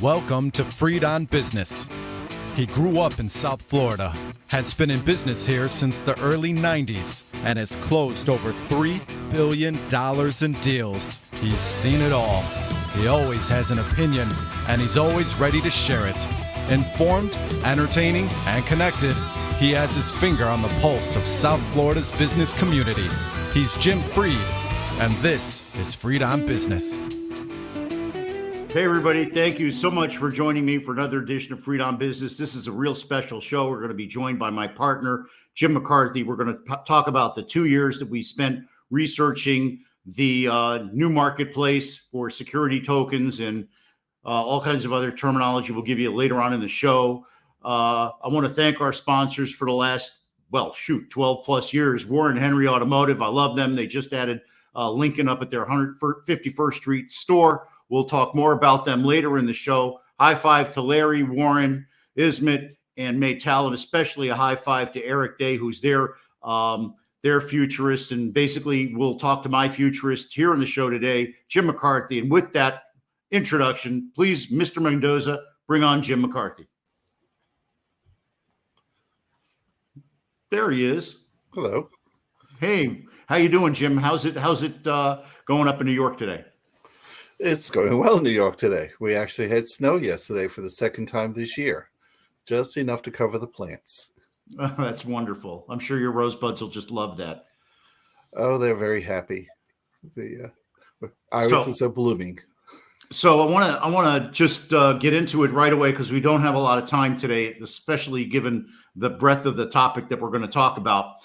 Welcome to Freed on Business. He grew up in South Florida, has been in business here since the early 90s, and has closed over $3 billion in deals. He's seen it all. He always has an opinion, and he's always ready to share it. Informed, entertaining, and connected, he has his finger on the pulse of South Florida's business community. He's Jim Freed, and this is Freed on Business. Hey, everybody. Thank you so much for joining me for another edition of Freed on Business. This is a real special show. We're going to be joined by my partner, Jim McCarthy. We're going to talk about the 2 years that we spent researching the new marketplace for security tokens and all kinds of other terminology we'll give you later on in the show. I want to thank our sponsors for the last, 12 plus years. Warren Henry Automotive. I love them. They just added Lincoln up at their 151st Street store. We'll talk more about them later in the show. High five to Larry, Warren, Ismet, and Maytal, and especially a high five to Eric Day, who's their futurist. And basically, we'll talk to my futurist here on the show today, Jim McCarthy. And with that introduction, please, Mr. Mendoza, bring on Jim McCarthy. There he is. Hello. Hey, how you doing, Jim? How's it going up in New York today? It's going well in New York today. We actually had snow yesterday for the second time this year, just enough to cover the plants. Oh, that's wonderful. I'm sure your rosebuds will just love that. Oh, they're very happy. The irises are blooming. So I want to just get into it right away because we don't have a lot of time today, especially given the breadth of the topic that we're going to talk about.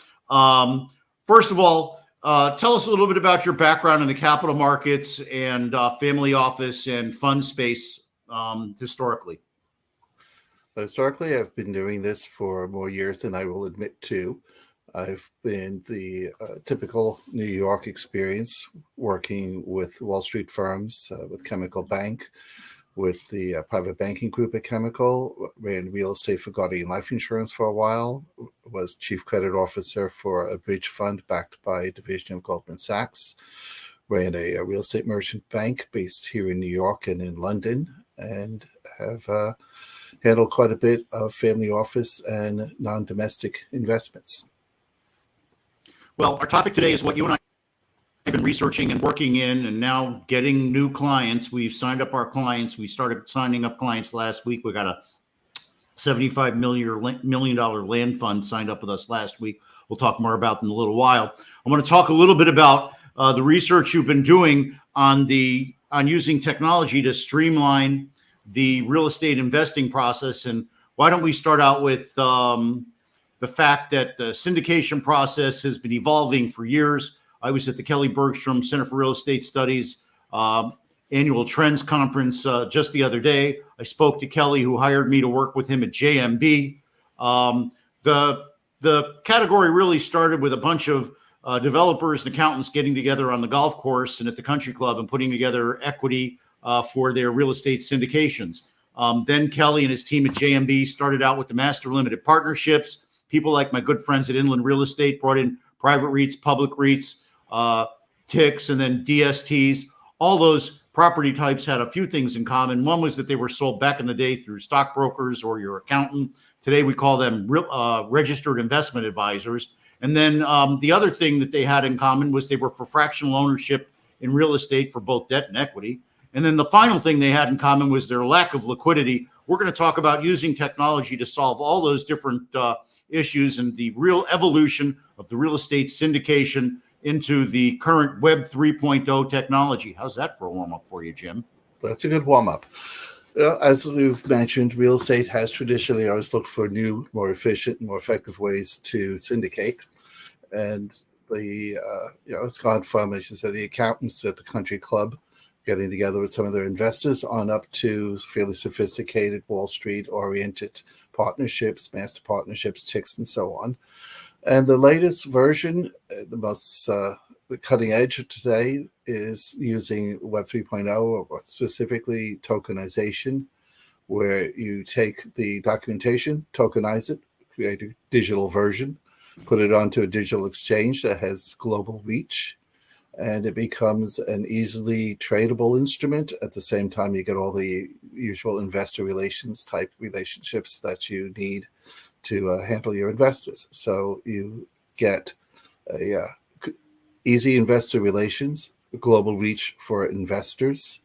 First of all, tell us a little bit about your background in the capital markets and family office and fund space historically. Historically, I've been doing this for more years than I will admit to. I've been the typical New York experience, working with Wall Street firms, with Chemical Bank, with the private banking group at Chemical, ran real estate for Guardian Life Insurance for a while, was chief credit officer for a bridge fund backed by a division of Goldman Sachs, ran a real estate merchant bank based here in New York and in London, and have handled quite a bit of family office and non-domestic investments. Well, our topic today is what you and I have been researching and working in and now getting new clients. We've signed up our clients. We started signing up clients last week. We got a $75 million land fund signed up with us last week. We'll talk more about in a little while. I want to talk a little bit about the research you've been doing on using technology to streamline the real estate investing process. And why don't we start out with the fact that the syndication process has been evolving for years. I was at the Kelly Bergstrom Center for Real Estate Studies annual trends conference just the other day. I spoke to Kelly, who hired me to work with him at JMB. The category really started with a bunch of developers and accountants getting together on the golf course and at the country club and putting together equity for their real estate syndications. Then Kelly and his team at JMB started out with the master limited partnerships. People like my good friends at Inland Real Estate brought in private REITs, public REITs, TICs, and then DSTs. All those property types had a few things in common. One was that they were sold back in the day through stockbrokers or your accountant. Today, we call them registered investment advisors. And then the other thing that they had in common was they were for fractional ownership in real estate for both debt and equity. And then the final thing they had in common was their lack of liquidity. We're going to talk about using technology to solve all those different issues and the real evolution of the real estate syndication into the current Web 3.0 technology. How's that for a warm-up for you, Jim? That's a good warm-up. As you've mentioned, real estate has traditionally always looked for new, more efficient, more effective ways to syndicate. And it's gone from, as you said, the accountants at the country club getting together with some of their investors on up to fairly sophisticated Wall Street-oriented partnerships, master partnerships, TICs, and so on. And the latest version, the most the cutting edge of today, is using Web 3.0, or specifically tokenization, where you take the documentation, tokenize it, create a digital version, put it onto a digital exchange that has global reach, and it becomes an easily tradable instrument. At the same time, you get all the usual investor relations type relationships that you need to handle your investors. So you get a easy investor relations, global reach for investors,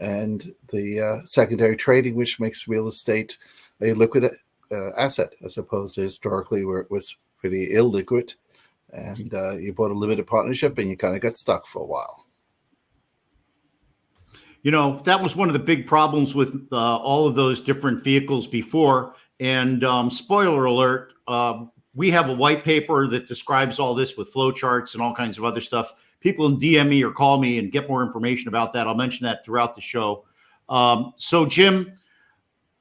and the secondary trading, which makes real estate a liquid asset, as opposed to historically where it was pretty illiquid. And you bought a limited partnership and you kind of got stuck for a while. You know, that was one of the big problems with all of those different vehicles before. And spoiler alert, we have a white paper that describes all this with flowcharts and all kinds of other stuff. People can DM me or call me and get more information about that. I'll mention that throughout the show. So, Jim,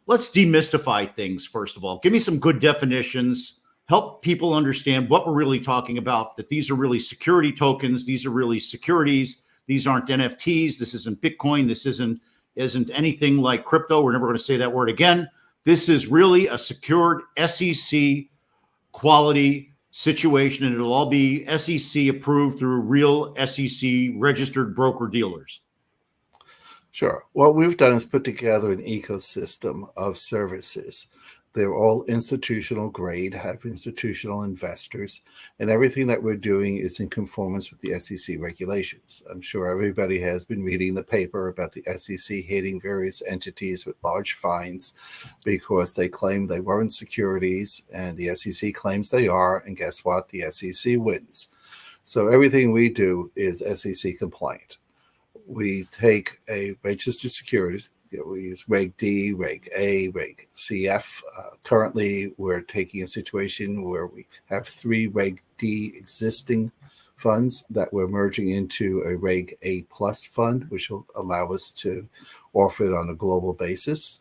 let's demystify things, first of all. Give me some good definitions. Help people understand what we're really talking about, that these are really security tokens. These are really securities. These aren't NFTs. This isn't Bitcoin. This isn't anything like crypto. We're never going to say that word again. This is really a secured SEC quality situation, and it'll all be SEC approved through real SEC registered broker dealers. Sure. What we've done is put together an ecosystem of services. They're all institutional grade, have institutional investors, and everything that we're doing is in conformance with the SEC regulations. I'm sure everybody has been reading the paper about the SEC hitting various entities with large fines because they claim they weren't securities, and the SEC claims they are, and guess what? The SEC wins. So everything we do is SEC compliant. We take a registered securities. We use Reg D, Reg A, Reg CF. Currently, we're taking a situation where we have 3 Reg D existing funds that we're merging into a Reg A plus fund, which will allow us to offer it on a global basis.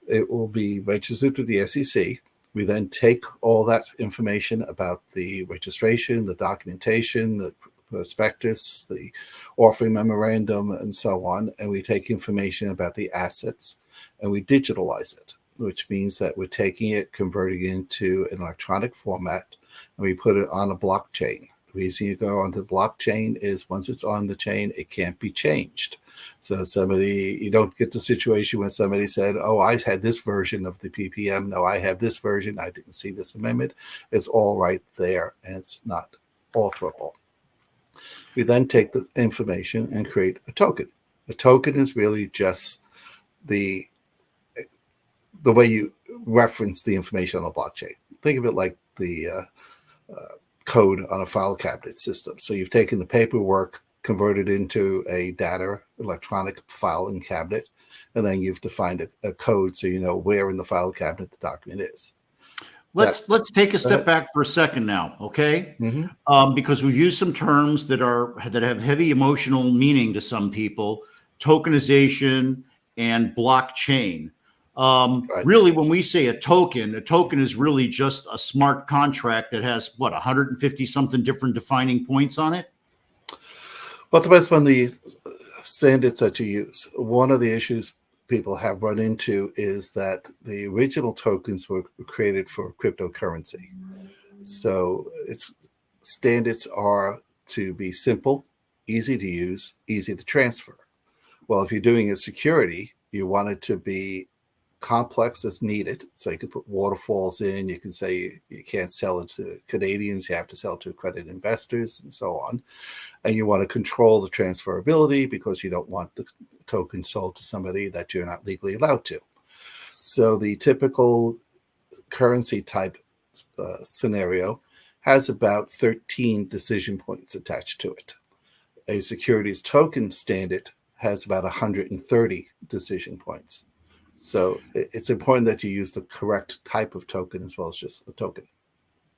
It will be registered to the SEC. We then take all that information about the registration, the documentation, the prospectus, the offering memorandum, and so on, and we take information about the assets and we digitalize it, which means that we're taking it, converting it into an electronic format, and we put it on a blockchain. The reason you go onto the blockchain is once it's on the chain, it can't be changed. So you don't get the situation when somebody said, oh, I had this version of the PPM. No, I have this version. I didn't see this amendment. It's all right there, and it's not alterable. We then take the information and create a token. A token is really just the way you reference the information on the blockchain. Think of it like the code on a file cabinet system. So you've taken the paperwork, converted into a data electronic filing cabinet, and then you've defined a code so you know where in the file cabinet the document is. Let's take a step back for a second now, okay? Mm-hmm. Because we've used some terms that have heavy emotional meaning to some people: tokenization and blockchain. Right. Really, when we say a token is really just a smart contract that has 150 something different defining points on it. Well, it depends on the standards that you use. One of the issues people have run into is that the original tokens were created for cryptocurrency. So its standards are to be simple, easy to use, easy to transfer. Well, if you're doing a security, you want it to be complex as needed. So you can put waterfalls in. You can say you can't sell it to Canadians. You have to sell it to accredited investors and so on. And you want to control the transferability because you don't want the token sold to somebody that you're not legally allowed to. So the typical currency type scenario has about 13 decision points attached to it. A securities token standard has about 130 decision points. So it's important that you use the correct type of token as well as just a token.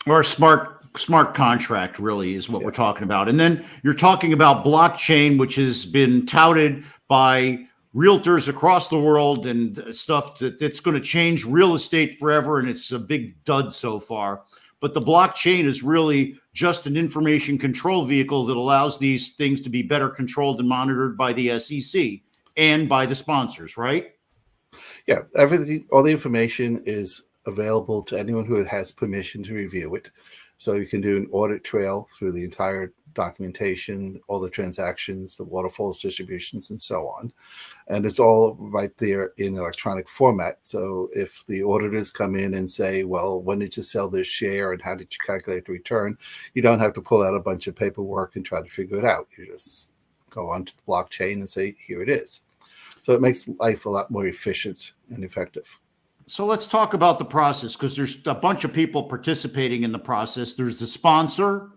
Or a smart contract really is what we're talking about. And then you're talking about blockchain, which has been touted by realtors across the world and stuff that's going to change real estate forever. And it's a big dud so far. But the blockchain is really just an information control vehicle that allows these things to be better controlled and monitored by the SEC and by the sponsors, right? Yeah, all the information is available to anyone who has permission to review it. So you can do an audit trail through the entire documentation, all the transactions, the waterfalls, distributions, and so on. And it's all right there in electronic format. So if the auditors come in and say, well, when did you sell this share and how did you calculate the return? You don't have to pull out a bunch of paperwork and try to figure it out. You just go onto the blockchain and say, here it is. So it makes life a lot more efficient and effective. So let's talk about the process, because there's a bunch of people participating in the process. There's the sponsor,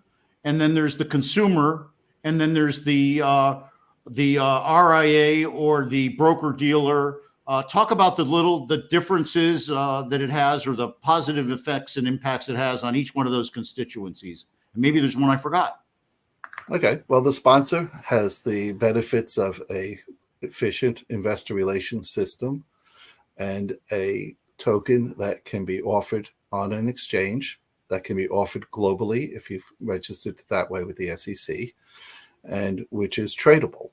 and then there's the consumer, and then there's the RIA or the broker dealer. Talk about the differences that it has, or the positive effects and impacts it has on each one of those constituencies. And maybe there's one I forgot. Okay. Well, the sponsor has the benefits of a efficient investor relations system and a token that can be offered on an exchange, that can be offered globally if you've registered that way with the SEC, and which is tradable.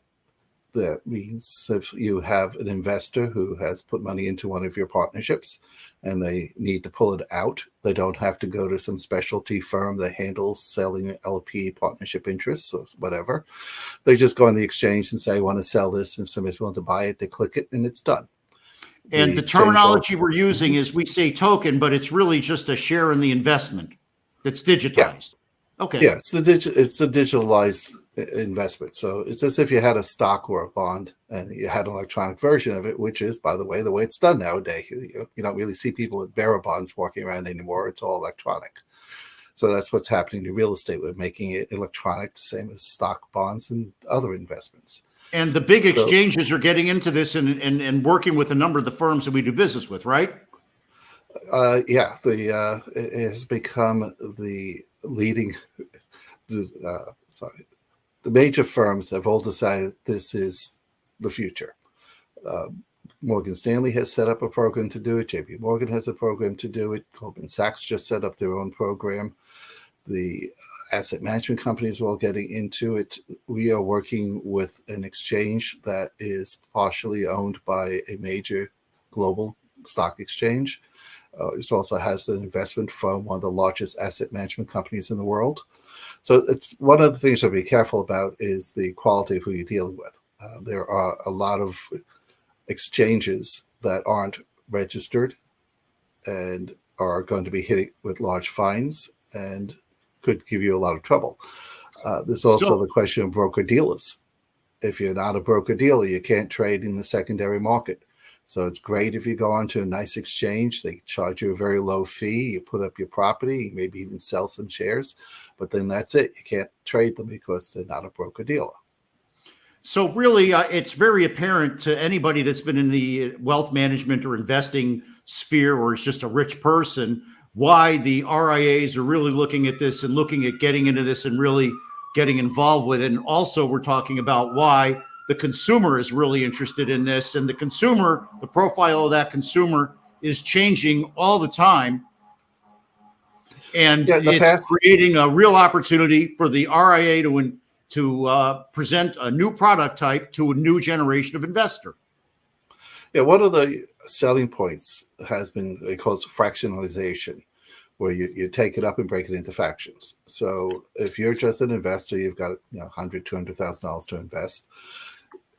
That means if you have an investor who has put money into one of your partnerships and they need to pull it out, they don't have to go to some specialty firm that handles selling LP partnership interests or whatever. They just go on the exchange and say, I want to sell this. If somebody's willing to buy it, they click it and it's done. And the terminology we're using is, we say token, but it's really just a share in the investment that's digitized. Yeah. Okay. Yeah, it's the digitalized investment. So it's as if you had a stock or a bond and you had an electronic version of it, which is, by the way it's done nowadays. You don't really see people with bearer bonds walking around anymore. It's all electronic. So that's what's happening to real estate. We're making it electronic, the same as stock, bonds, and other investments. And the big exchanges are getting into this and working with a number of the firms that we do business with, right? Yeah, it has become the leading. The major firms have all decided this is the future. Morgan Stanley has set up a program to do it. JP Morgan has a program to do it. Goldman Sachs just set up their own program. The asset management companies are all getting into it. We are working with an exchange that is partially owned by a major global stock exchange. It also has an investment from one of the largest asset management companies in the world. So it's one of the things to be careful about is the quality of who you're dealing with. There are a lot of exchanges that aren't registered and are going to be hit with large fines and could give you a lot of trouble. There's also the question of broker dealers. If you're not a broker dealer, you can't trade in the secondary market. So it's great if you go onto a nice exchange, they charge you a very low fee, you put up your property, maybe even sell some shares, but then that's it. You can't trade them because they're not a broker dealer. So really, it's very apparent to anybody that's been in the wealth management or investing sphere, or is just a rich person, why the RIAs are really looking at this and looking at getting into this and really getting involved with it. And also we're talking about why the consumer is really interested in this, and the consumer, the profile of that consumer is changing all the time. And it's creating a real opportunity for the RIA to present a new product type to a new generation of investor. Yeah, one of the selling points has been called fractionalization, where you take it up and break it into fractions. So if you're just an investor, you've got $100,000, $200,000 to invest.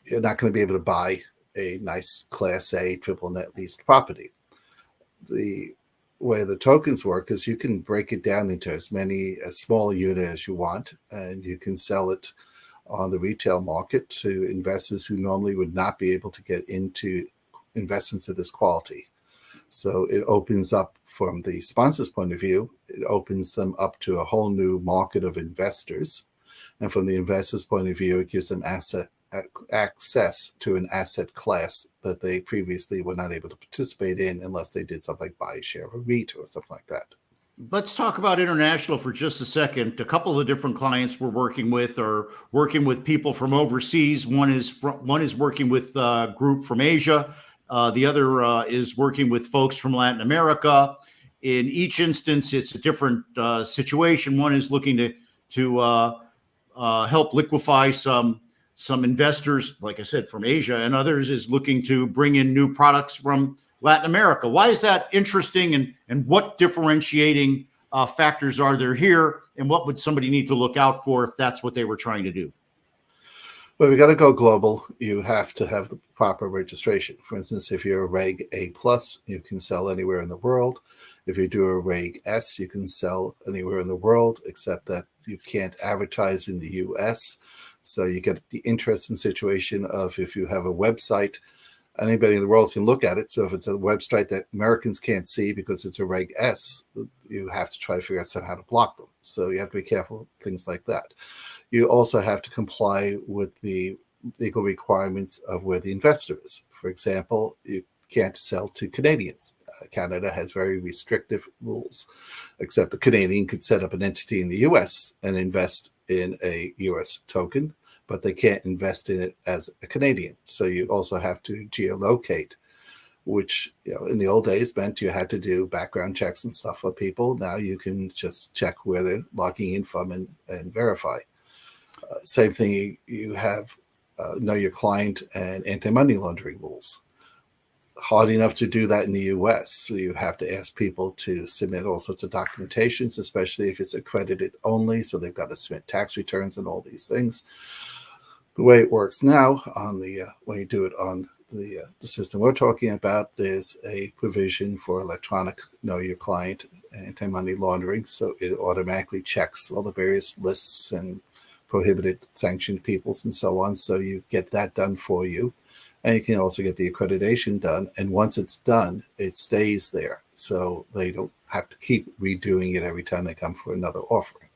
You're not going to be able to buy a nice Class A triple net leased property. The way the tokens work is you can break it down into a small unit as you want, and you can sell it on the retail market to investors who normally would not be able to get into investments of this quality. So it opens up, from the sponsor's point of view, it opens them up to a whole new market of investors. And from the investor's point of view, it gives them access to an asset class that they previously were not able to participate in unless they did something like buy a share of a REIT or something like that. Let's talk about international for just a second. A couple of different clients we're working with are working with people from overseas. One is working with a group from Asia. The other is working with folks from Latin America. In each instance, it's a different situation. One is looking to help liquefy some investors, like I said, from Asia, and others is looking to bring in new products from Latin America. Why is that interesting, and what differentiating factors are there here, and what would somebody need to look out for if that's what they were trying to do? Well, we got to go global. You have to have the proper registration. For instance, if you're a Reg A+, you can sell anywhere in the world. If you do a Reg S, you can sell anywhere in the world, except that you can't advertise in the US. So you get the interesting situation of if you have a website, anybody in the world can look at it. So if it's a website that Americans can't see because it's a Reg S, you have to try to figure out how to block them. So you have to be careful with things like that. You also have to comply with the legal requirements of where the investor is. For example, you can't sell to Canadians. Canada has very restrictive rules, except the Canadian could set up an entity in the US and invest in a US token, but they can't invest in it as a Canadian. So you also have to geolocate, which, in the old days meant you had to do background checks and stuff for people. Now you can just check where they're logging in from and verify. Same thing, you have know your client and anti-money laundering rules. Hard enough to do that in the US. So you have to ask people to submit all sorts of documentations, especially if it's accredited only. So they've got to submit tax returns and all these things. The way it works now on the when you do it on the system we're talking about, there's a provision for electronic know your client anti-money laundering. So it automatically checks all the various lists and prohibited sanctioned peoples and so on. So you get that done for you. And you can also get the accreditation done. And once it's done, it stays there. So they don't have to keep redoing it every time they come for another offering.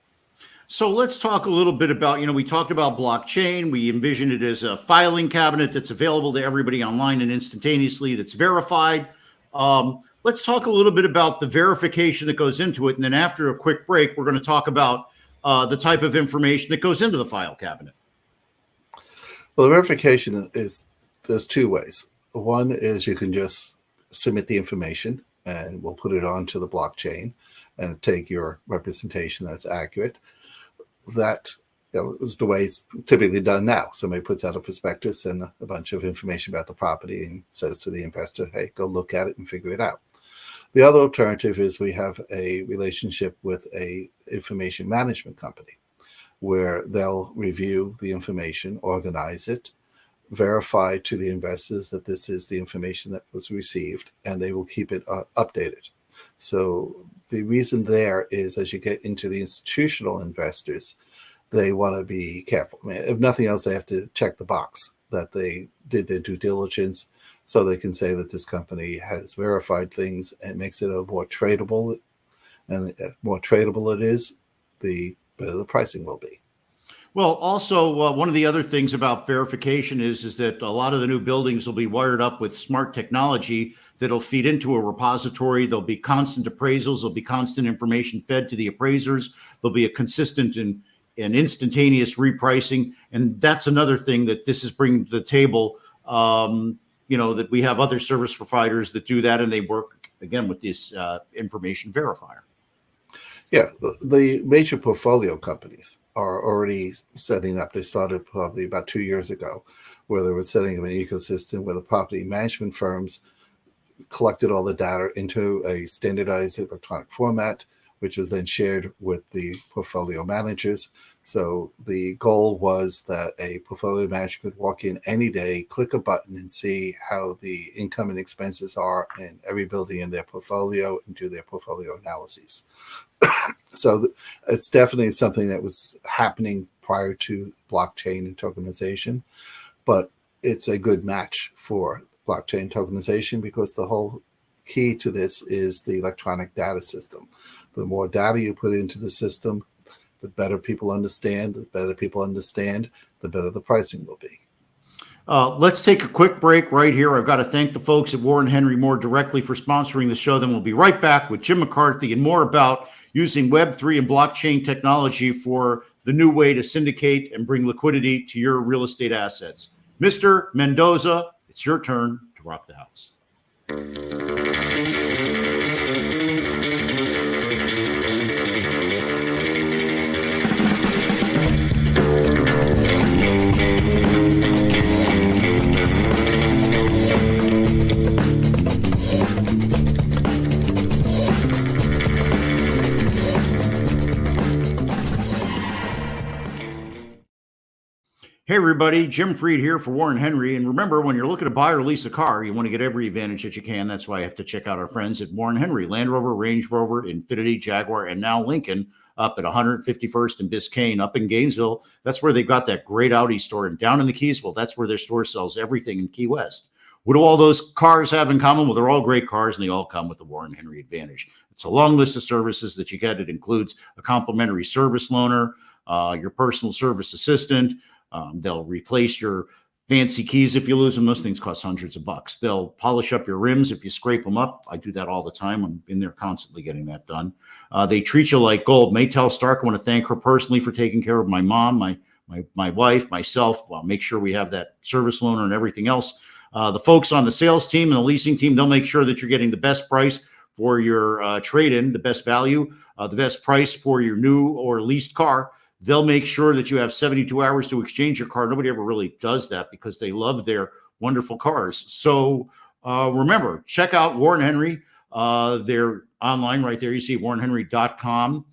So let's talk a little bit about, we talked about blockchain. We envision it as a filing cabinet that's available to everybody online and instantaneously, that's verified. Let's talk a little bit about the verification that goes into it. And then after a quick break, we're going to talk about the type of information that goes into the file cabinet. Well, the verification there's two ways. One is you can just submit the information and we'll put it onto the blockchain and take your representation that's accurate. That is the way it's typically done now. Somebody puts out a prospectus and a bunch of information about the property and says to the investor, hey, go look at it and figure it out. The other alternative is we have a relationship with a information management company where they'll review the information, organize it, verify to the investors that this is the information that was received, and they will keep it updated. So the reason there is as you get into the institutional investors, they want to be careful. I mean, if nothing else, they have to check the box that they did their due diligence so they can say that this company has verified things and makes it a more tradable. And the more tradable it is, the better the pricing will be. Well, also, one of the other things about verification is that a lot of the new buildings will be wired up with smart technology that'll feed into a repository. There'll be constant appraisals. There'll be constant information fed to the appraisers. There'll be a consistent and instantaneous repricing. And that's another thing that this is bringing to the table, that we have other service providers that do that, and they work, again, with this information verifier. Yeah, the major portfolio companies are already setting up. They started probably about 2 years ago, where they were setting up an ecosystem where the property management firms collected all the data into a standardized electronic format, which was then shared with the portfolio managers. So the goal was that a portfolio manager could walk in any day, click a button, and see how the income and expenses are in every building in their portfolio and do their portfolio analyses. So it's definitely something that was happening prior to blockchain and tokenization, but it's a good match for blockchain tokenization because the whole key to this is the electronic data system. The more data you put into the system, the better people understand. The better people understand, the better the pricing will be. Let's take a quick break right here. I've got to thank the folks at Warren Henry Moore directly for sponsoring the show. Then we'll be right back with Jim McCarthy and more about using Web3 and blockchain technology for the new way to syndicate and bring liquidity to your real estate assets. Mr. Mendoza, it's your turn to rock the house. Hey, everybody. Jim Freed here for Warren Henry. And remember, when you're looking to buy or lease a car, you want to get every advantage that you can. That's why I have to check out our friends at Warren Henry, Land Rover, Range Rover, Infiniti, Jaguar, and now Lincoln up at 151st and Biscayne up in Gainesville. That's where they've got that great Audi store. And down in the Keysville, that's where their store sells everything in Key West. What do all those cars have in common? Well, they're all great cars, and they all come with the Warren Henry Advantage. It's a long list of services that you get. It includes a complimentary service loaner, your personal service assistant. They'll replace your fancy keys if you lose them. Those things cost hundreds of bucks. They'll polish up your rims if you scrape them up. I do that all the time. I'm in there constantly getting that done. They treat you like gold. Maytel Stark, I want to thank her personally for taking care of my mom, my wife, myself. Well, make sure we have that service loaner and everything else. The folks on the sales team and the leasing team, they'll make sure that you're getting the best price for your trade-in, the best value, the best price for your new or leased car. They'll make sure that you have 72 hours to exchange your car. Nobody ever really does that because they love their wonderful cars. So remember, check out Warren Henry. They're online right there. You see warrenhenry.com.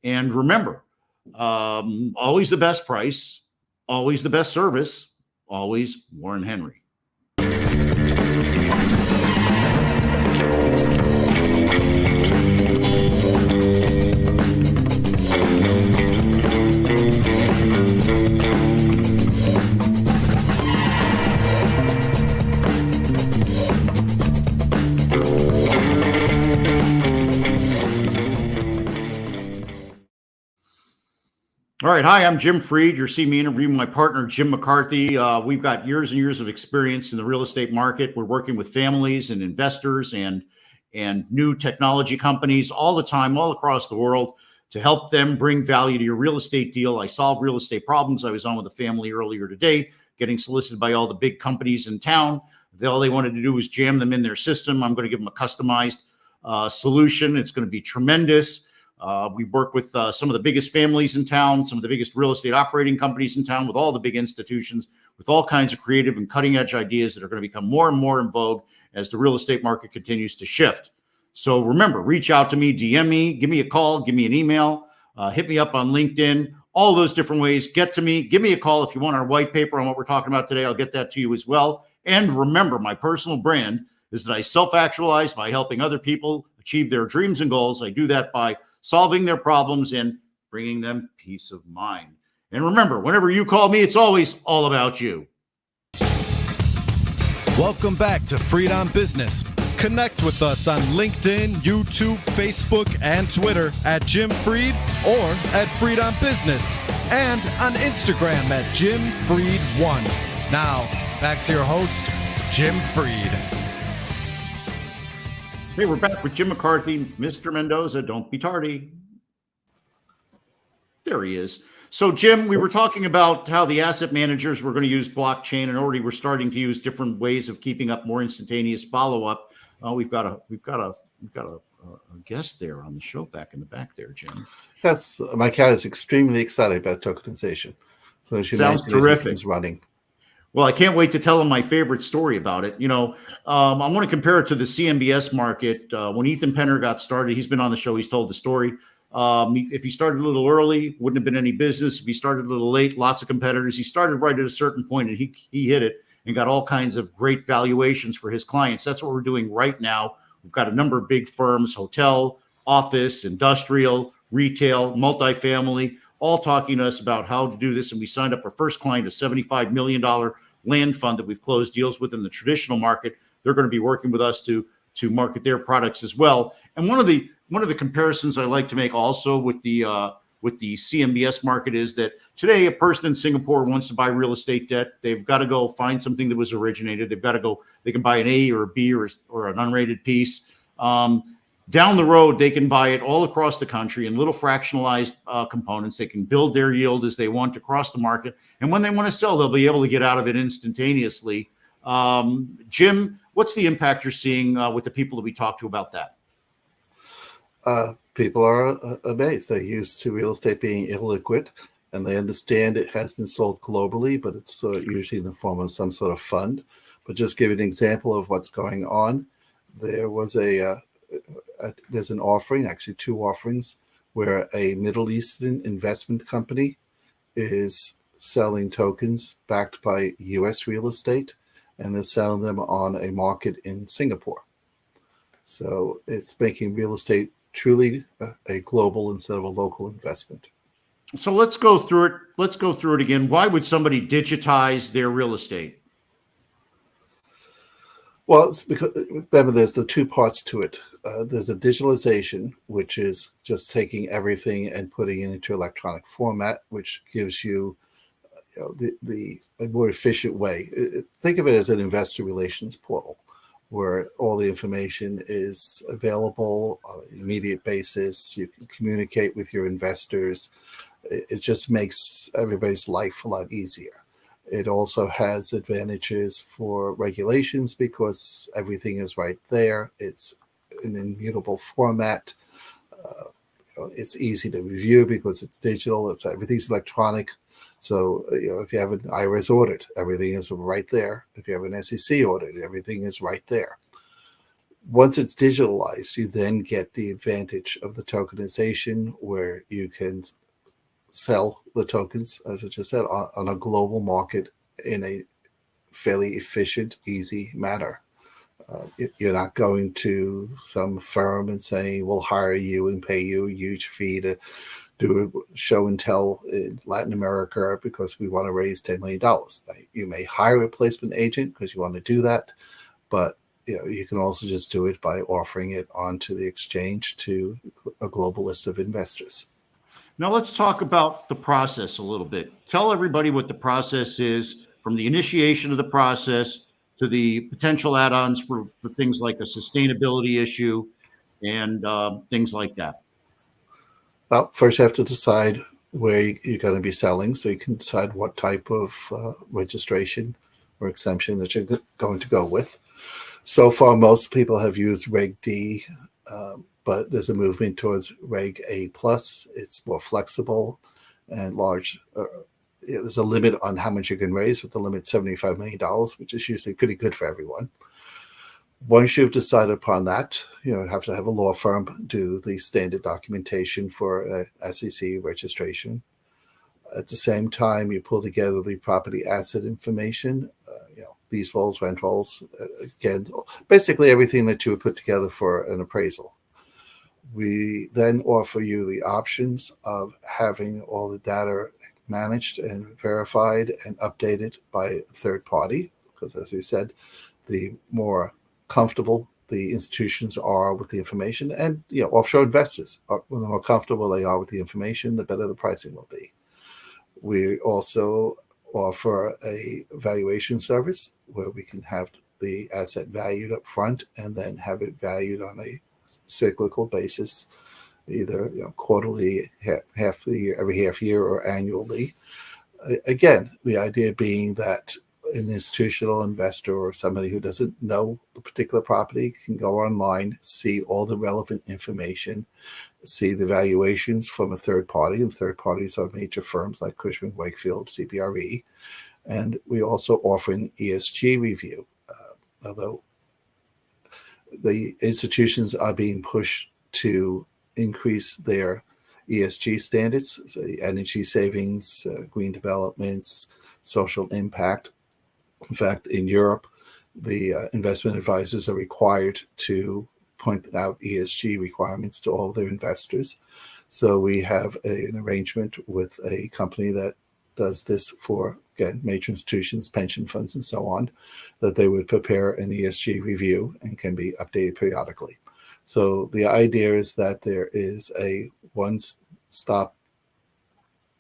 And remember, always the best price, always the best service, always Warren Henry. All right. Hi, I'm Jim Freed. You're seeing me interviewing my partner, Jim McCarthy. We've got years and years of experience in the real estate market. We're working with families and investors and new technology companies all the time, all across the world to help them bring value to your real estate deal. I solve real estate problems. I was on with a family earlier today, getting solicited by all the big companies in town. All they wanted to do was jam them in their system. I'm going to give them a customized solution. It's going to be tremendous. We work with some of the biggest families in town, some of the biggest real estate operating companies in town, with all the big institutions, with all kinds of creative and cutting edge ideas that are going to become more and more in vogue as the real estate market continues to shift. So remember, reach out to me, DM me, give me a call, give me an email, hit me up on LinkedIn, all those different ways. Get to me, give me a call if you want our white paper on what we're talking about today. I'll get that to you as well. And remember, my personal brand is that I self-actualize by helping other people achieve their dreams and goals. I do that by solving their problems and bringing them peace of mind. And remember, whenever you call me, it's always all about you. Welcome back to Freed on Business. Connect with us on LinkedIn, YouTube, Facebook, and Twitter at Jim Freed or at Freed on Business, and on Instagram at Jim Freed1. Now, back to your host, Jim Freed. Hey, we're back with Jim McCarthy. Mr. Mendoza, don't be tardy. There he is. So, Jim, we were talking about how the asset managers were going to use blockchain, and already we're starting to use different ways of keeping up more instantaneous follow-up. We've got a guest there on the show back in the back there, Jim. That's my cat is extremely excited about tokenization. So she sounds terrific. Is running. Well, I can't wait to tell him my favorite story about it. You know, I want to compare it to the CMBS market. When Ethan Penner got started, he's been on the show. He's told the story. If he started a little early, wouldn't have been any business. If he started a little late, lots of competitors. He started right at a certain point, and he hit it and got all kinds of great valuations for his clients. That's what we're doing right now. We've got a number of big firms, hotel, office, industrial, retail, multifamily, all talking to us about how to do this. And we signed up our first client, a $75 million land fund that we've closed deals with in the traditional market. They're going to be working with us to market their products as well. And one of the comparisons I like to make also with the CMBS market is that today a person in Singapore wants to buy real estate debt. They've got to go find something that was originated. They can buy an A or a B or an unrated piece. Down the road, they can buy it all across the country in little fractionalized components. They can build their yield as they want across the market. And when they want to sell, they'll be able to get out of it instantaneously. Jim, what's the impact you're seeing with the people that we talk to about that? People are amazed. They're used to real estate being illiquid, and they understand it has been sold globally, but it's usually in the form of some sort of fund. But just give you an example of what's going on. There was there's an offering, actually two offerings, where a Middle Eastern investment company is selling tokens backed by U.S. real estate, and they're selling them on a market in Singapore. So it's making real estate truly a global instead of a local investment. So let's go through it. Let's go through it again. Why would somebody digitize their real estate? Well, it's because, remember, there's the two parts to it. There's the digitalization, which is just taking everything and putting it into electronic format, which gives you, a more efficient way. Think of it as an investor relations portal, where all the information is available on an immediate basis. You can communicate with your investors. It just makes everybody's life a lot easier. It also has advantages for regulations because everything is right there. It's an immutable format. It's easy to review because it's digital. Everything's electronic. So, if you have an IRS audit, everything is right there. If you have an SEC audit, everything is right there. Once it's digitalized, you then get the advantage of the tokenization, where you can sell the tokens, as I just said, on a global market in a fairly efficient, easy manner. You're not going to some firm and saying, we'll hire you and pay you a huge fee to do a show and tell in Latin America because we want to raise $10 million. You may hire a placement agent because you want to do that, but you can also just do it by offering it onto the exchange to a global list of investors. Now let's talk about the process a little bit. Tell everybody what the process is, from the initiation of the process to the potential add-ons for things like a sustainability issue and things like that. Well, first you have to decide where you're going to be selling, so you can decide what type of registration or exemption that you're going to go with. So far, most people have used Reg D, but there's a movement towards Reg A+. It's more flexible and large. There's a limit on how much you can raise, with the limit $75 million, which is usually pretty good for everyone. Once you've decided upon that, you have to have a law firm do the standard documentation for SEC registration. At the same time, you pull together the property asset information, lease rolls, rent rolls, again, basically everything that you would put together for an appraisal. We then offer you the options of having all the data managed and verified and updated by a third party, because as we said, the more comfortable the institutions are with the information, and offshore investors the more comfortable they are with the information, the better the pricing will be. We also offer a valuation service where we can have the asset valued up front and then have it valued on a cyclical basis, either quarterly, half the year, every half year, or annually. Again, the idea being that an institutional investor or somebody who doesn't know the particular property can go online, see all the relevant information, see the valuations from a third party, and third parties are major firms like Cushman & Wakefield, CBRE. And we also offer an ESG review, although the institutions are being pushed to increase their ESG standards, so energy savings, green developments, social impact. In fact, in Europe, the investment advisors are required to point out ESG requirements to all their investors. So we have an arrangement with a company that does this for, again, major institutions, pension funds, and so on, that they would prepare an ESG review and can be updated periodically. So the idea is that there is a one-stop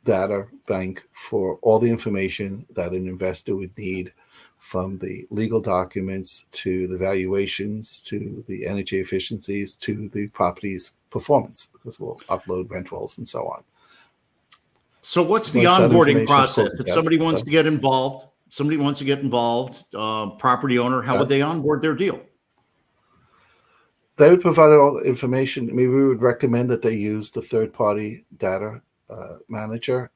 data bank for all the information that an investor would need, from the legal documents to the valuations to the energy efficiencies to the property's performance, because we'll upload rent rolls and so on. So what's the onboarding process? If somebody wants to get involved, property owner, how would they onboard their deal? They would provide all the information. I mean, we would recommend that they use the third-party data manager,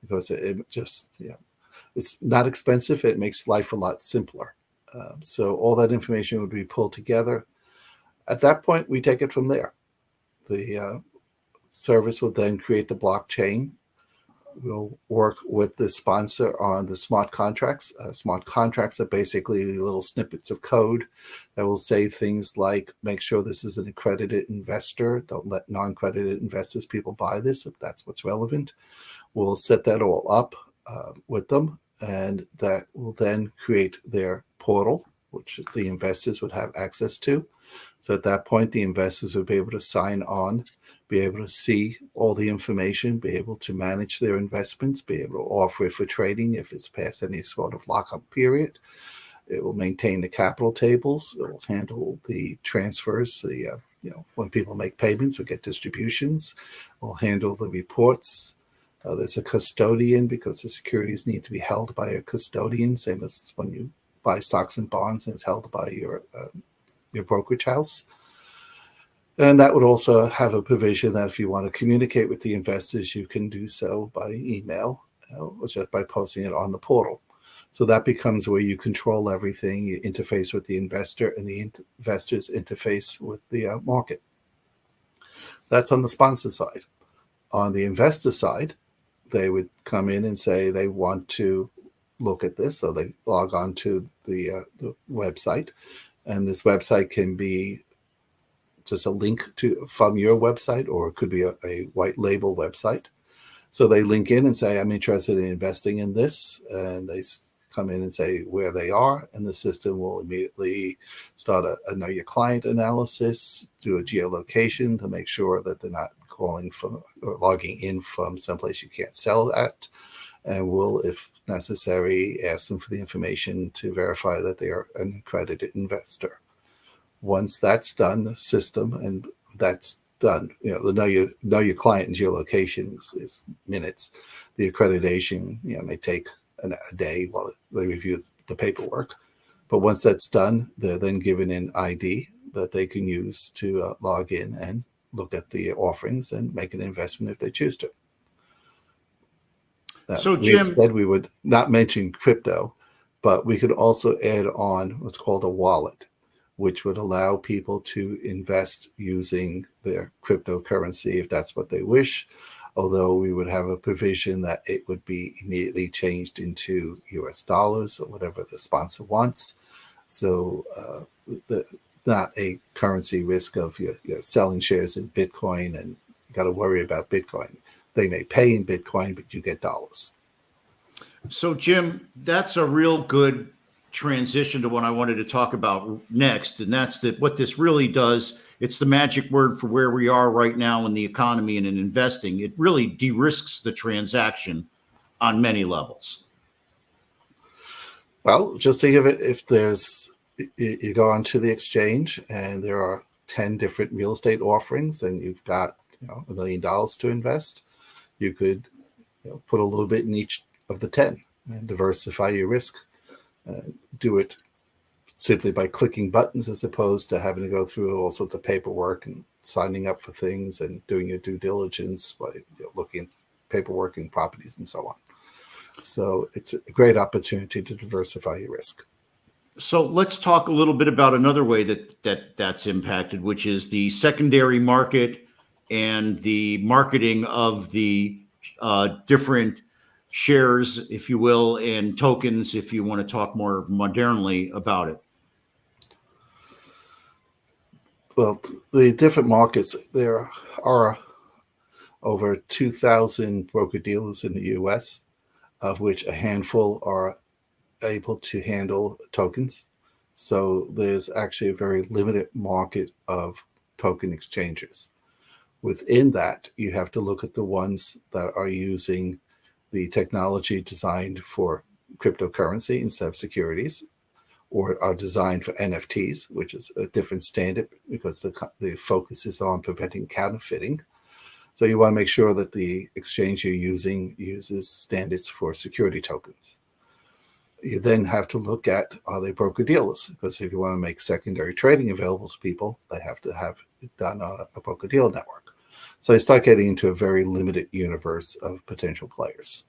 because it just, it's not expensive. It makes life a lot simpler. So all that information would be pulled together. At that point, we take it from there. The service would then create the blockchain We'll work with the sponsor on the smart contracts. Smart contracts are basically little snippets of code that will say things like, make sure this is an accredited investor. Don't let non-accredited investors, people buy this if that's what's relevant. We'll set that all up with them, and that will then create their portal, which the investors would have access to. So at that point, the investors would be able to sign on, be able to see all the information, be able to manage their investments, be able to offer it for trading if it's past any sort of lockup period. It will maintain the capital tables. It will handle the transfers, when people make payments or get distributions. It will handle the reports. There's a custodian because the securities need to be held by a custodian, same as when you buy stocks and bonds and it's held by your brokerage house. And that would also have a provision that if you want to communicate with the investors, you can do so by email or just by posting it on the portal. So that becomes where you control everything. You interface with the investor, and the investors interface with the market. That's on the sponsor side. On the investor side, they would come in and say they want to look at this. So they log on to the website, and this website can be just a link from your website, or it could be a white label website. So they link in and say, I'm interested in investing in this. And they come in and say where they are, and the system will immediately start a know your client analysis, do a geolocation to make sure that they're not calling from or logging in from someplace you can't sell at, and will, if necessary, ask them for the information to verify that they are an accredited investor. Once that's done, the system, and that's done, the know your client and geolocation is minutes. The accreditation, may take a day while they review the paperwork. But once that's done, they're then given an ID that they can use to log in and look at the offerings and make an investment if they choose to. So, Jim, said we would not mention crypto, but we could also add on what's called a wallet, which would allow people to invest using their cryptocurrency if that's what they wish, although we would have a provision that it would be immediately changed into US dollars or whatever the sponsor wants. So not a currency risk of you're selling shares in Bitcoin and you got to worry about Bitcoin. They may pay in Bitcoin, but you get dollars. So, Jim, that's a real good transition to what I wanted to talk about next. And that's that what this really does. It's the magic word for where we are right now in the economy and in investing. It really de-risks the transaction on many levels. Well, just think of it, if you go onto the exchange and there are 10 different real estate offerings and you've got $1 million to invest, you could put a little bit in each of the 10 and diversify your risk. Do it simply by clicking buttons as opposed to having to go through all sorts of paperwork and signing up for things and doing your due diligence by looking at paperwork and properties and so on. So it's a great opportunity to diversify your risk. So let's talk a little bit about another way that's impacted, which is the secondary market and the marketing of the different shares, if you will, and tokens, if you want to talk more modernly about it. Well, the different markets, there are over 2,000 broker-dealers in the U.S., of which a handful are able to handle tokens. So there's actually a very limited market of token exchanges. Within that, you have to look at the ones that are using the technology designed for cryptocurrency instead of securities, or are designed for NFTs, which is a different standard because the focus is on preventing counterfeiting. So you want to make sure that the exchange you're using uses standards for security tokens. You then have to look at, are they broker dealers? Because if you want to make secondary trading available to people, they have to have it done on a broker dealer network. So you start getting into a very limited universe of potential players.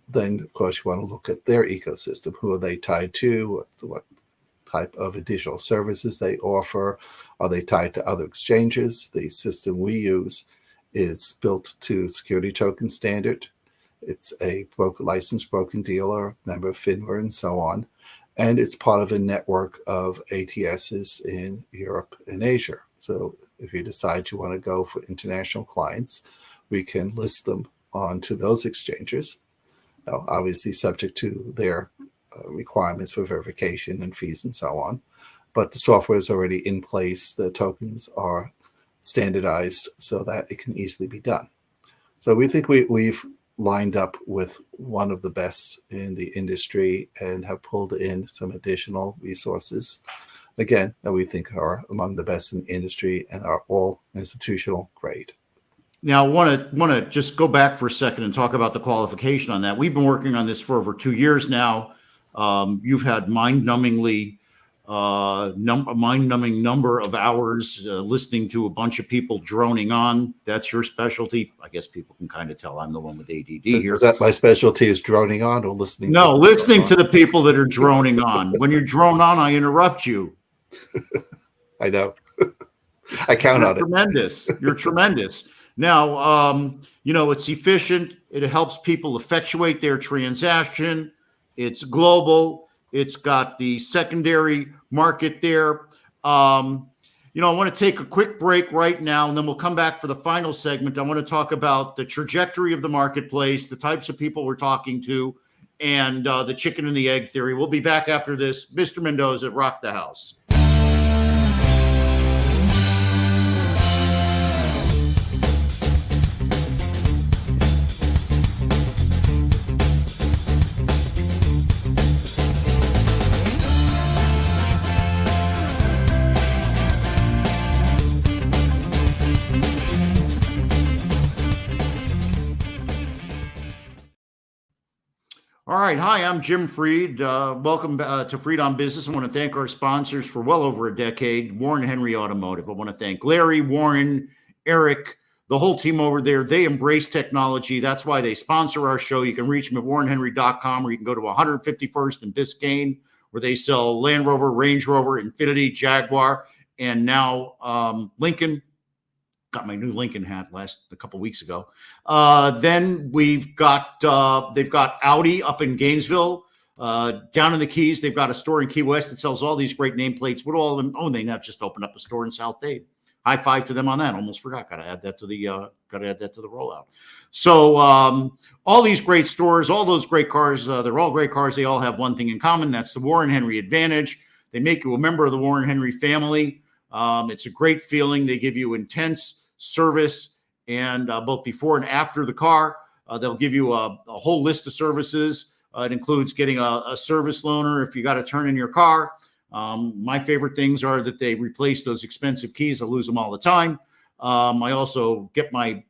Then, of course, you want to look at their ecosystem. Who are they tied to? What type of additional services they offer? Are they tied to other exchanges? The system we use is built to security token standard. It's a licensed broker dealer, member of FINRA, and so on. And it's part of a network of ATSs in Europe and Asia. So if you decide you want to go for international clients, we can list them onto those exchanges. Now, obviously subject to their requirements for verification and fees and so on. But the software is already in place. The tokens are standardized so that it can easily be done. So we think we've lined up with one of the best in the industry and have pulled in some additional resources, again, that we think are among the best in the industry and are all institutional grade. Now, I want to just go back for a second and talk about the qualification on that. We've been working on this for over 2 years now. You've had mind-numbing number of hours listening to a bunch of people droning on. That's your specialty. I guess people can kind of tell I'm the one with ADD here. Is that my specialty, is droning on or listening? No, listening to the people that are droning on. When you drone on, I interrupt you. I know. I count on it. Tremendous. You're tremendous. Now, it's efficient. It helps people effectuate their transaction. It's global. It's got the secondary market there. I want to take a quick break right now, and then we'll come back for the final segment. I want to talk about the trajectory of the marketplace, the types of people we're talking to, and the chicken and the egg theory. We'll be back after this. Mr. Mendoza, rock the house. All right. Hi, I'm Jim Freed. Welcome to Freed on Business. I want to thank our sponsors for well over a decade, Warren Henry Automotive. I want to thank Larry, Warren, Eric, the whole team over there. They embrace technology. That's why they sponsor our show. You can reach them at warrenhenry.com, or you can go to 151st and Biscayne, where they sell Land Rover, Range Rover, Infiniti, Jaguar, and now Lincoln. Got my new Lincoln hat a couple of weeks ago. Then they've got Audi up in Gainesville, down in the Keys. They've got a store in Key West that sells all these great nameplates. What all of them? Oh, they now just opened up a store in South Dade. High five to them on that. Almost forgot. Got to add that to the rollout. So all these great stores, all those great cars, they're all great cars. They all have one thing in common. That's the Warren Henry advantage. They make you a member of the Warren Henry family. It's a great feeling. They give you intense service, and both before and after the car. They'll give you a whole list of services. It includes getting a service loaner if you got to turn in your car. My favorite things are that they replace those expensive keys. I lose them all the time. I also get my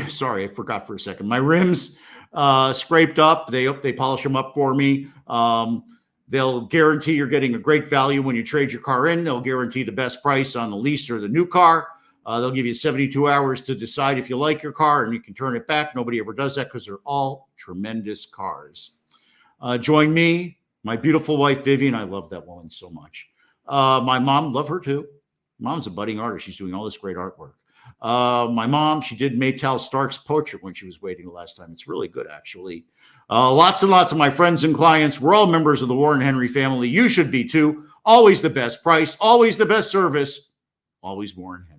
sorry, I forgot for a second. My rims scraped up. They polish them up for me. They'll guarantee you're getting a great value when you trade your car in. They'll guarantee the best price on the lease or the new car. They'll give you 72 hours to decide if you like your car, and you can turn it back. Nobody ever does that because they're all tremendous cars. Join me, my beautiful wife, Vivian. I love that woman so much. My mom, love her too. Mom's a budding artist. She's doing all this great artwork. My mom, she did Maytal Stark's portrait when she was waiting the last time. It's really good, actually. Lots and lots of my friends and clients. We're all members of the Warren Henry family. You should be too. Always the best price, always the best service, always Warren Henry.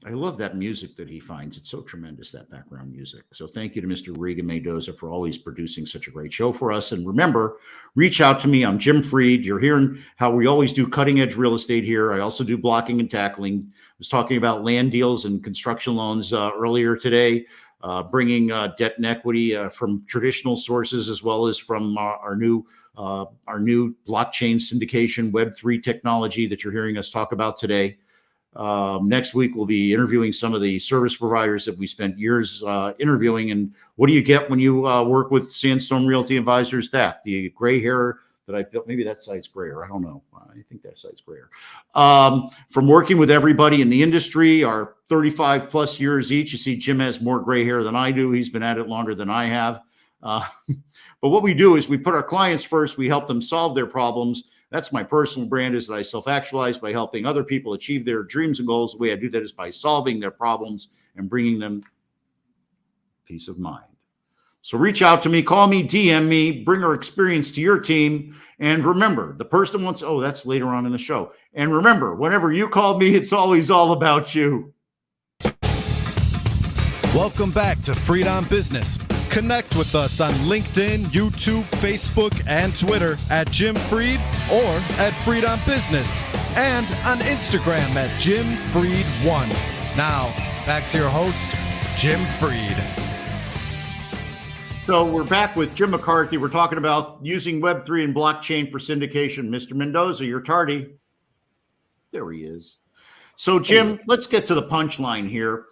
I love that music that he finds. It's so tremendous, that background music. So thank you to Mr. Regan Mendoza for always producing such a great show for us. And remember, reach out to me. I'm Jim Freed. You're hearing how we always do cutting edge real estate here. I also do blocking and tackling. I was talking about land deals and construction loans earlier today, bringing debt and equity from traditional sources, as well as from our new blockchain syndication Web3 technology that you're hearing us talk about today. Next week, we'll be interviewing some of the service providers that we spent years interviewing. And what do you get when you work with Sandstone Realty Advisors? The gray hair, that I built. Maybe that side's grayer. I don't know. I think that side's grayer. From working with everybody in the industry, our 35 plus years each. You see, Jim has more gray hair than I do. He's been at it longer than I have. But what we do is we put our clients first. We help them solve their problems. That's my personal brand, is that I self-actualize by helping other people achieve their dreams and goals. The way I do that is by solving their problems and bringing them peace of mind. So reach out to me, call me, DM me, bring our experience to your team. And remember, the person wants, oh, that's later on in the show. And remember, whenever you call me, it's always all about you. Welcome back to Freed on Business. Connect with us on LinkedIn, YouTube, Facebook, and Twitter at Jim Freed or at Freed on Business, and on Instagram at Jim Freed1. Now, back to your host, Jim Freed. So we're back with Jim McCarthy. We're talking about using Web3 and blockchain for syndication. Mr. Mendoza, you're tardy. There he is. So, Jim, let's get to the punchline here.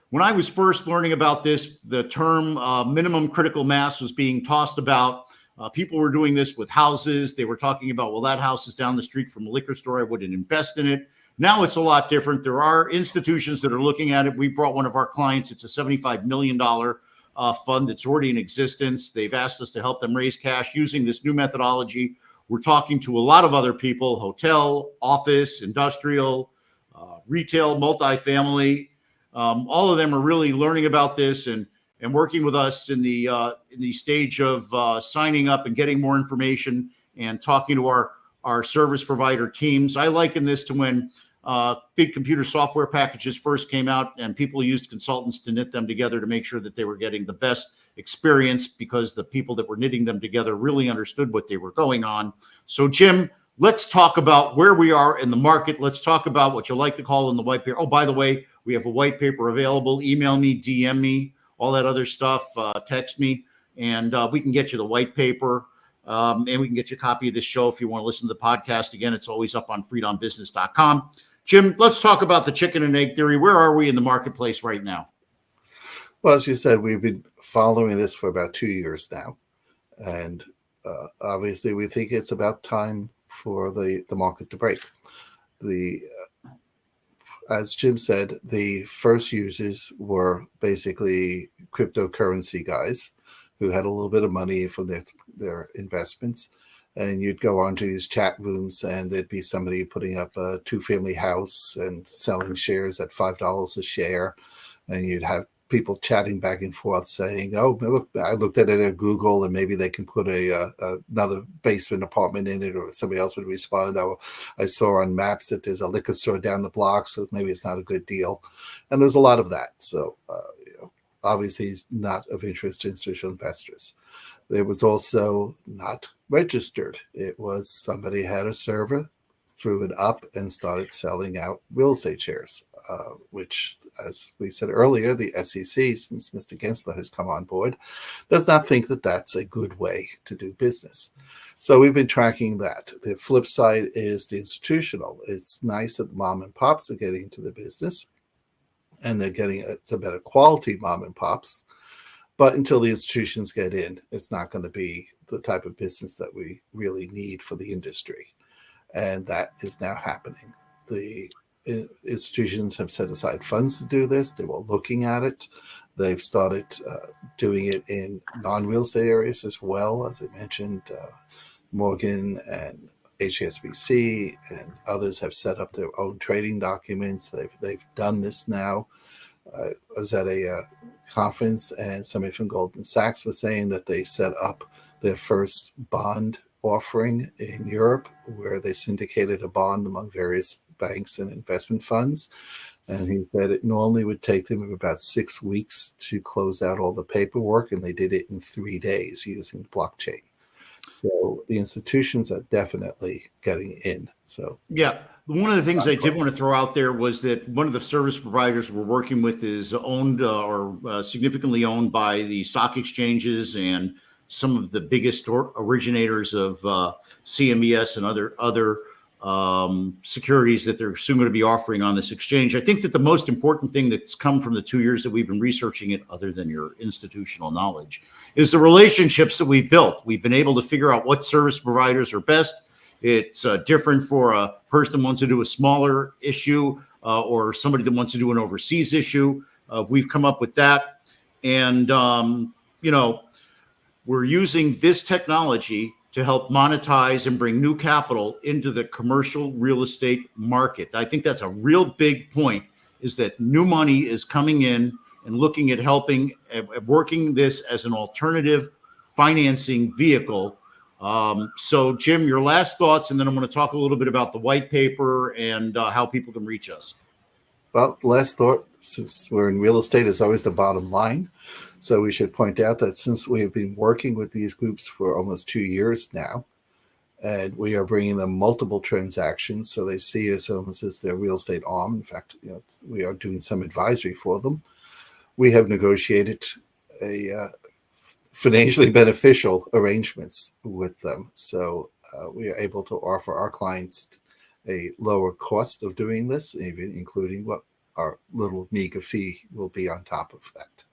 When I was first learning about this, the term minimum critical mass was being tossed about. People were doing this with houses. They were talking about, well, that house is down the street from a liquor store. I wouldn't invest in it. Now it's a lot different. There are institutions that are looking at it. We brought one of our clients. It's a $75 million fund that's already in existence. They've asked us to help them raise cash using this new methodology. We're talking to a lot of other people: hotel, office, industrial, retail, multifamily. All of them are really learning about this and working with us in the stage of signing up and getting more information and talking to our service provider teams. I liken this to when big computer software packages first came out and people used consultants to knit them together to make sure that they were getting the best experience, because the people that were knitting them together really understood what they were going on. So, Jim, let's talk about where we are in the market. Let's talk about what you like to call in the white paper. Oh, by the way, we have a white paper available. Email me, DM me, all that other stuff. Text me, and we can get you the white paper. And we can get you a copy of this show if you want to listen to the podcast. Again, it's always up on freedombusiness.com. Jim, let's talk about the chicken and egg theory. Where are we in the marketplace right now? Well, as you said, we've been following this for about 2 years now. And obviously, we think it's about time for the market to break. As Jim said, the first users were basically cryptocurrency guys who had a little bit of money from their investments. And you'd go onto these chat rooms and there'd be somebody putting up a 2-family house and selling shares at $5 a share. And you'd have people chatting back and forth saying, oh, look, I looked at it at Google and maybe they can put another basement apartment in it, or somebody else would respond, oh, I saw on maps that there's a liquor store down the block, so maybe it's not a good deal. And there's a lot of that. So obviously not of interest to institutional investors. There was also not registered. It was somebody had a server, threw it up, and started selling out real estate shares, which, as we said earlier, the SEC, since Mr. Gensler has come on board, does not think that that's a good way to do business. So we've been tracking that. The flip side is the institutional. It's nice that mom and pops are getting into the business, and they're getting a better quality mom and pops. But until the institutions get in, it's not going to be the type of business that we really need for the industry. And that is now happening. The institutions have set aside funds to do this. They were looking at it. They've started doing it in non-real estate areas as well. As I mentioned, Morgan and HSBC and others have set up their own trading documents. They've done this now. I was at a conference and somebody from Goldman Sachs was saying that they set up their first bond offering in Europe, where they syndicated a bond among various banks and investment funds. And he said it normally would take them about 6 weeks to close out all the paperwork, and they did it in 3 days using blockchain. So the institutions are definitely getting in. So yeah, one of the things I did want to throw out there was that one of the service providers we're working with is owned or significantly owned by the stock exchanges and some of the biggest originators of CMBS and other securities that they're soon going to be offering on this exchange. I think that the most important thing that's come from the 2 years that we've been researching it, other than your institutional knowledge, is the relationships that we've built. We've been able to figure out what service providers are best. It's different for a person that wants to do a smaller issue or somebody that wants to do an overseas issue. We've come up with that. And, we're using this technology to help monetize and bring new capital into the commercial real estate market. I think that's a real big point, is that new money is coming in and looking at helping, working this as an alternative financing vehicle. So Jim, your last thoughts, and then I'm going to talk a little bit about the white paper and how people can reach us. Well, last thought, since we're in real estate, is always the bottom line. So we should point out that since we have been working with these groups for almost 2 years now, and we are bringing them multiple transactions, so they see us almost as their real estate arm. In fact, we are doing some advisory for them. We have negotiated a financially beneficial arrangements with them. So we are able to offer our clients a lower cost of doing this, even including what our little meager fee will be on top of that.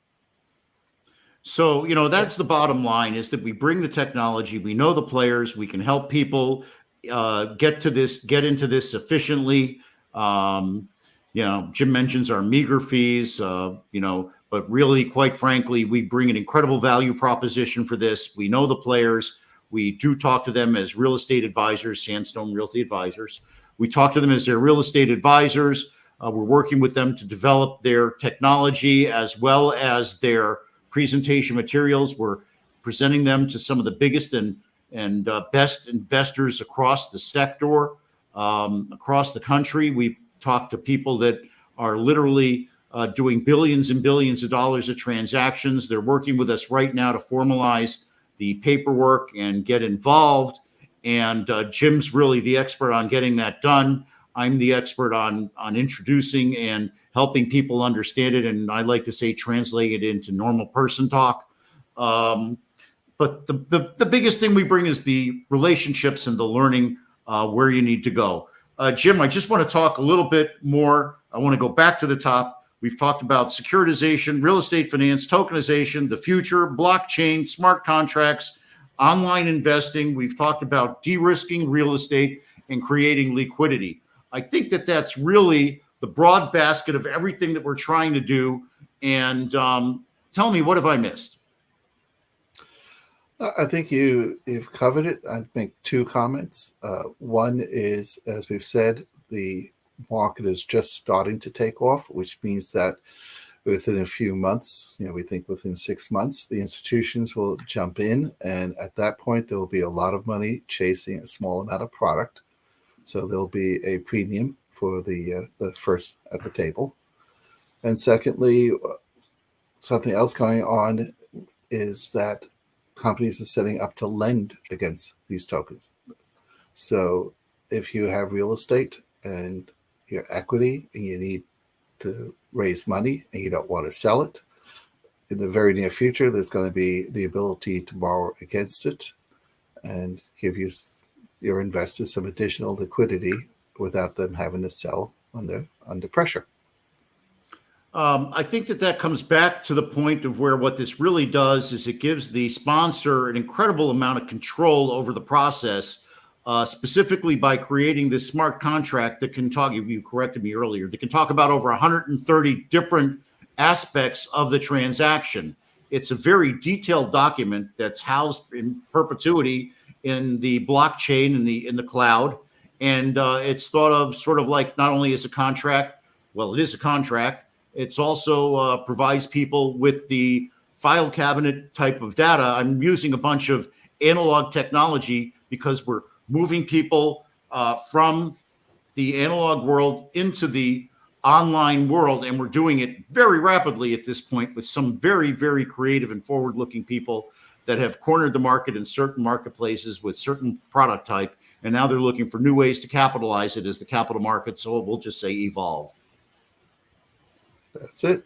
So, that's the bottom line, is that we bring the technology, we know the players, we can help people get into this efficiently. Jim mentions our meager fees, but really, quite frankly, we bring an incredible value proposition for this. We know the players. We do talk to them as real estate advisors, Sandstone Realty Advisors. We talk to them as their real estate advisors. We're working with them to develop their technology as well as their presentation materials. We're presenting them to some of the biggest and best investors across the sector, across the country. We've talked to people that are literally doing billions and billions of dollars of transactions. They're working with us right now to formalize the paperwork and get involved. And Jim's really the expert on getting that done. I'm the expert on introducing and helping people understand it. And I like to say, translate it into normal person talk. But the biggest thing we bring is the relationships and the learning where you need to go. Jim, I just want to talk a little bit more. I want to go back to the top. We've talked about securitization, real estate finance, tokenization, the future, blockchain, smart contracts, online investing. We've talked about de-risking real estate and creating liquidity. I think that that's really the broad basket of everything that we're trying to do. And tell me, what have I missed? I think you've covered it. I'd make two comments. One is, as we've said, the market is just starting to take off, which means that within a few months, we think within 6 months, the institutions will jump in. And at that point, there will be a lot of money chasing a small amount of product. So there'll be a premium for the first at the table. And secondly, something else going on is that companies are setting up to lend against these tokens. So if you have real estate and your equity and you need to raise money and you don't want to sell it, in the very near future, there's going to be the ability to borrow against it and give your investors some additional liquidity without them having to sell under pressure. I think that comes back to the point of where what this really does is it gives the sponsor an incredible amount of control over the process, specifically by creating this smart contract that can talk, you corrected me earlier, that can talk about over 130 different aspects of the transaction. It's a very detailed document that's housed in perpetuity in the blockchain, in the cloud. And it's thought of sort of like not only as a contract, well, it is a contract, it's also provides people with the file cabinet type of data. I'm using a bunch of analog technology because we're moving people from the analog world into the online world, and we're doing it very rapidly at this point with some very, very creative and forward-looking people that have cornered the market in certain marketplaces with certain product type, and now they're looking for new ways to capitalize it as the capital markets, so we'll just say, evolve. That's it.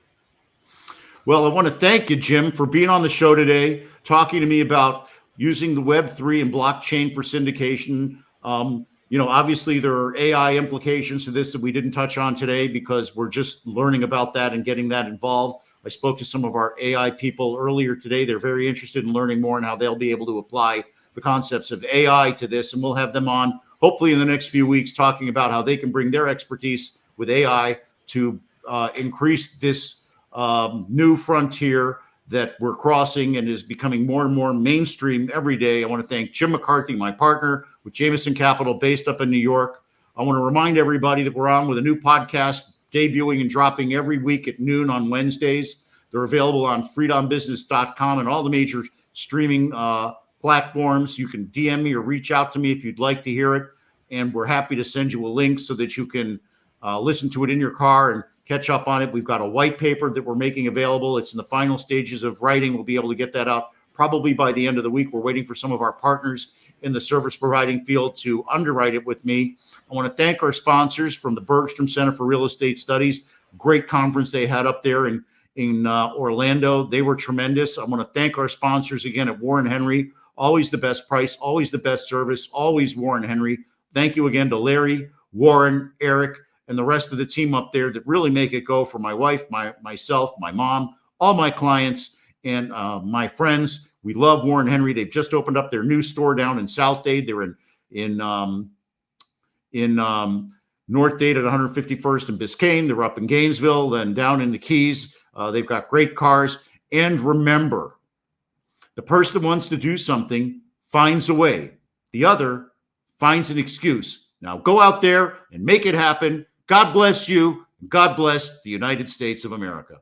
Well, I want to thank you, Jim, for being on the show today, talking to me about using the Web3 and blockchain for syndication. Obviously there are AI implications to this that we didn't touch on today because we're just learning about that and getting that involved. I spoke to some of our AI people earlier today. They're very interested in learning more and how they'll be able to apply the concepts of AI to this. And we'll have them on hopefully in the next few weeks talking about how they can bring their expertise with AI to increase this new frontier that we're crossing and is becoming more and more mainstream every day. I want to thank Jim McCarthy, my partner with Jameson Capital, based up in New York. I want to remind everybody that we're on with a new podcast debuting and dropping every week at noon on Wednesdays. They're available on freedombusiness.com and all the major streaming platforms. You can DM me or reach out to me if you'd like to hear it. And we're happy to send you a link so that you can listen to it in your car and catch up on it. We've got a white paper that we're making available. It's in the final stages of writing. We'll be able to get that out probably by the end of the week. We're waiting for some of our partners in the service providing field to underwrite it with me. I want to thank our sponsors from the Bergstrom Center for Real Estate Studies. Great conference they had up there in Orlando. They were tremendous. I want to thank our sponsors again at Warren Henry. Always the best price, always the best service, always Warren Henry. Thank you again to Larry, Warren, Eric, and the rest of the team up there that really make it go for my wife, myself, my mom, all my clients, and my friends. We love Warren Henry. They've just opened up their new store down in South Dade. They're in North Dade at 151st and Biscayne. They're up in Gainesville, then down in the Keys. They've got great cars. And remember, the person that wants to do something finds a way. The other finds an excuse. Now go out there and make it happen. God bless you. God bless the United States of America.